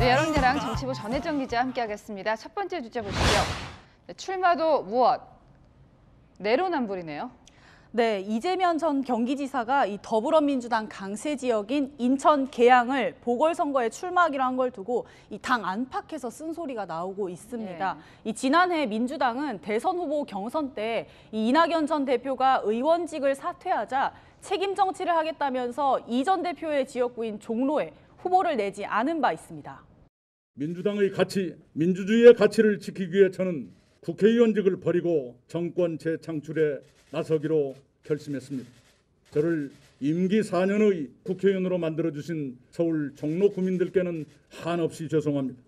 네, 여론야랑 정치부 전혜정 기자 함께하겠습니다. 첫 번째 주제 보시죠. 네, 출마도 무엇? 내로남불이네요. 네, 이재명 전 경기지사가 이 더불어민주당 강세 지역인 인천 계양을 보궐선거에 출마하기로 한 걸 두고 이 당 안팎에서 쓴소리가 나오고 있습니다. 네. 이 지난해 민주당은 대선 후보 경선 때 이 이낙연 전 대표가 의원직을 사퇴하자 책임 정치를 하겠다면서 이 전 대표의 지역구인 종로에 후보를 내지 않은 바 있습니다. 민주당의 가치, 민주주의의 가치를 지키기 위해 저는 국회의원직을 버리고 정권 재창출에 나서기로 결심했습니다. 저를 임기 4년의 국회의원으로 만들어주신 서울 종로 구민들께는 한없이 죄송합니다.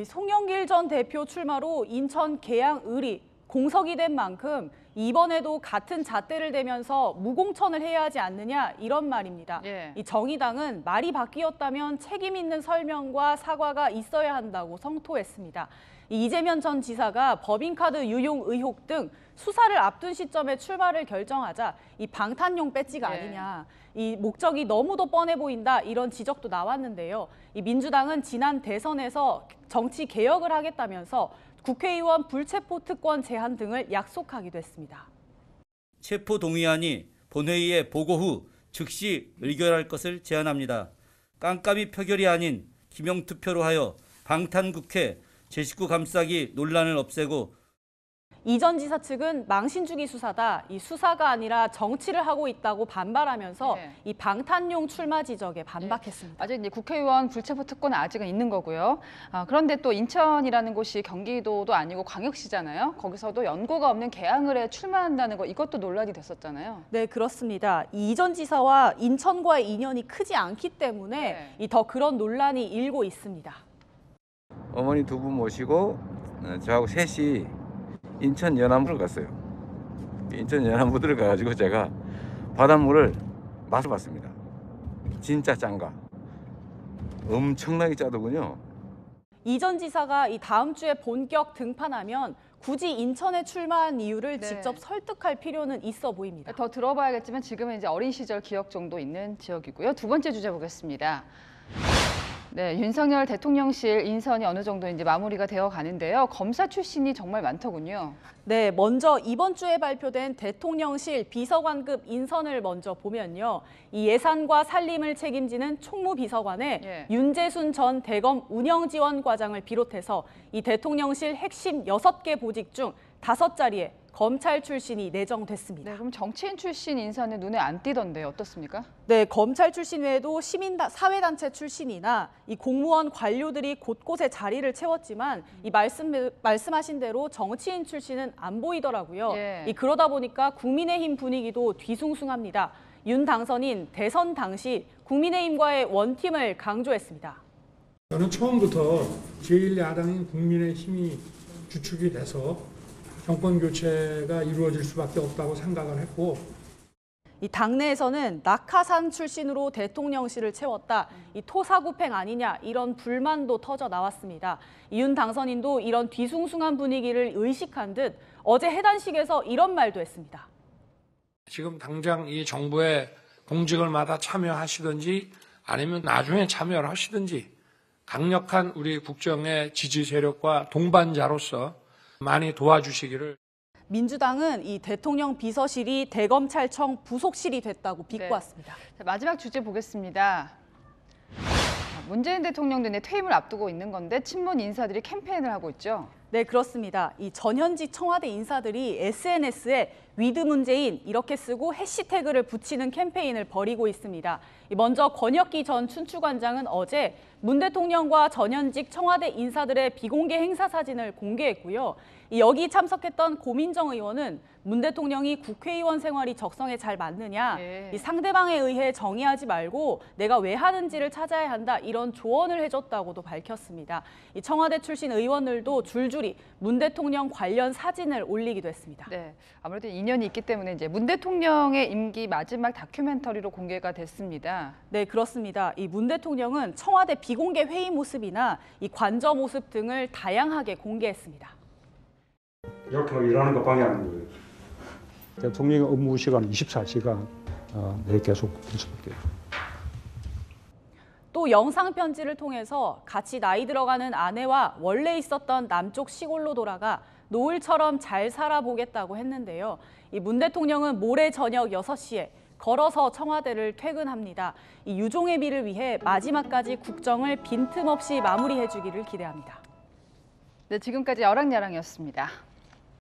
송영길 전 대표 출마로 인천 계양을이 공석이 된 만큼 이번에도 같은 잣대를 대면서 무공천을 해야 하지 않느냐 이런 말입니다. 예. 이 정의당은 말이 바뀌었다면 책임 있는 설명과 사과가 있어야 한다고 성토했습니다. 이재명 전 지사가 법인카드 유용 의혹 등 수사를 앞둔 시점에 출마를 결정하자 이 방탄용 배지가 예. 아니냐, 이 목적이 너무도 뻔해 보인다 이런 지적도 나왔는데요. 이 민주당은 지난 대선에서 정치 개혁을 하겠다면서 국회의원 불체포 특권 제한 등을 약속하기도 했습니다. 체포 동의안이 본회의에 보고 후 즉시 의결할 것을 제안합니다. 깜깜이 표결이 아닌 기명투표로 하여 방탄국회 제19 감싸기 논란을 없애고 이 전 지사 측은 망신주기 수사다, 이 수사가 아니라 정치를 하고 있다고 반발하면서 네. 이 방탄용 출마 지적에 반박했습니다. 아직 이제 국회의원 불체포 특권은 아직은 있는 거고요. 그런데 또 인천이라는 곳이 경기도도 아니고 광역시잖아요. 거기서도 연고가 없는 계양을에 출마한다는 거 이것도 논란이 됐었잖아요. 네, 그렇습니다. 이 전 지사와 인천과의 인연이 크지 않기 때문에 네. 더 그런 논란이 일고 있습니다. 어머니 두 분 모시고 저하고 셋이 인천 연안부를 갔어요. 인천 연안부를 가가지고 제가 바닷물을 맛을 봤습니다. 진짜 짠가. 엄청나게 짜더군요. 이 전 지사가 이 다음 주에 본격 등판하면 굳이 인천에 출마한 이유를 네. 직접 설득할 필요는 있어 보입니다. 더 들어봐야겠지만 지금은 이제 어린 시절 기억 정도 있는 지역이고요. 두 번째 주제 보겠습니다. 네, 윤석열 대통령실 인선이 어느 정도 이제 마무리가 되어 가는데요. 검사 출신이 정말 많더군요. 네, 먼저 이번 주에 발표된 대통령실 비서관급 인선을 먼저 보면요. 이 예산과 살림을 책임지는 총무비서관에 예. 윤재순 전 대검 운영지원과장을 비롯해서 이 대통령실 핵심 6개 보직 중 5자리에 검찰 출신이 내정됐습니다. 네, 그럼 정치인 출신 인사는 눈에 안 띄던데요. 어떻습니까? 네, 검찰 출신 외에도 사회단체 출신이나 이 공무원 관료들이 곳곳에 자리를 채웠지만 이 말씀하신 대로 정치인 출신은 안 보이더라고요. 예. 그러다 보니까 국민의힘 분위기도 뒤숭숭합니다. 윤 당선인 대선 당시 국민의힘과의 원팀을 강조했습니다. 저는 처음부터 제1야당인 국민의힘이 주축이 돼서 정권 교체가 이루어질 수밖에 없다고 생각을 했고, 이 당내에서는 낙하산 출신으로 대통령실을 채웠다, 이 토사구팽 아니냐 이런 불만도 터져 나왔습니다. 윤 당선인도 이런 뒤숭숭한 분위기를 의식한 듯 어제 해단식에서 이런 말도 했습니다. 지금 당장 이 정부에 공직을마다 참여하시든지 아니면 나중에 참여를 하시든지 강력한 우리 국정의 지지 세력과 동반자로서 많이 도와주시기를. 민주당은 이 대통령 비서실이 대검찰청 부속실이 됐다고 비꼬았습니다. 자, 마지막 주제 보겠습니다. 문재인 대통령도 이제 퇴임을 앞두고 있는 건데 친문 인사들이 캠페인을 하고 있죠. 네, 그렇습니다. 이 전현직 청와대 인사들이 SNS에 위드 문재인 이렇게 쓰고 해시태그를 붙이는 캠페인을 벌이고 있습니다. 먼저 권혁기 전 춘추관장은 어제 문 대통령과 전현직 청와대 인사들의 비공개 행사 사진을 공개했고요. 여기 참석했던 고민정 의원은 문 대통령이 국회의원 생활이 적성에 잘 맞느냐, 네. 이 상대방에 의해 정의하지 말고 내가 왜 하는지를 찾아야 한다 이런 조언을 해줬다고도 밝혔습니다. 이 청와대 출신 의원들도 줄줄이 문 대통령 관련 사진을 올리기도 했습니다. 네, 아무래도 인연이 있기 때문에 이제 문 대통령의 임기 마지막 다큐멘터리로 공개가 됐습니다. 네, 그렇습니다. 이 문 대통령은 청와대 비공개 회의 모습이나 이 관저 모습 등을 다양하게 공개했습니다. 이렇게 일하는 것밖에 안 돼요. 대통령의 업무 시간은 24시간 내 계속 분석돼요. 또 또 영상 편지를 통해서 같이 나이 들어가는 아내와 원래 있었던 남쪽 시골로 돌아가 노을처럼 잘 살아보겠다고 했는데요. 이 문 대통령은 모레 저녁 6시에 걸어서 청와대를 퇴근합니다. 이 유종의 미를 위해 마지막까지 국정을 빈틈없이 마무리해 주기를 기대합니다. 네, 지금까지 여랑야랑이었습니다.